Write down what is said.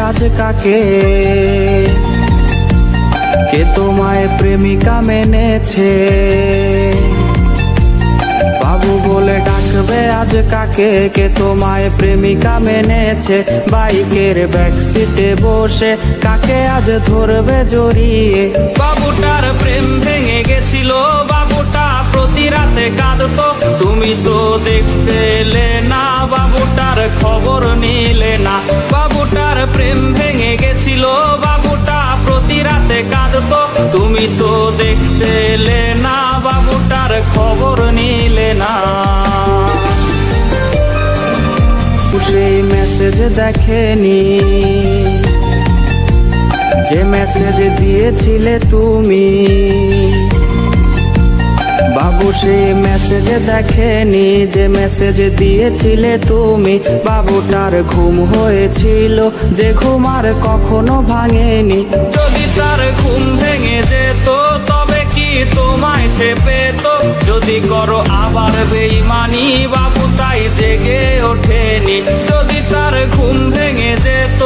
আজ কাকে, কে তোমায় প্রেমিকা মেনেছে? বাবু বলে ডাকবে আজ কাকে, কে তোমায় প্রেমিকা মেনেছে? বাইকের ব্যাক সিটে বসে কাকে আজ ধরবে জড়িয়ে? বাবুটার প্রেম ভেঙে গেছিল, বাবুটা প্রতি রাতে কাঁদতো, তুমি তো দেখতে এলে না, বাবুটার খবর নিলে না। বাবুটার প্রেম ভেঙে গেছিল, বাবুটা প্রতি রাতে কাঁদতো, তুমি তো দেখতে এলে না, বাবুটার খবর নিলে না। সেই মেসেজ দেখেনি যে মেসেজ দিয়েছিলে তুমি, বাবু সেই মেসেজ দেখেনি যে মেসেজ দিয়েছিলে তুমি। বাবুটার ঘুম হয়েছিল যে ঘুম আর কখনো ভাঙেনি। যদি তার ঘুম ভেঙে যেত তবে কি তোমায় সে পেত? যদি করো আবার বেঈমানি, বাবু তাই জেগে ওঠেনি। যদি তার ঘুম ভেঙে যেত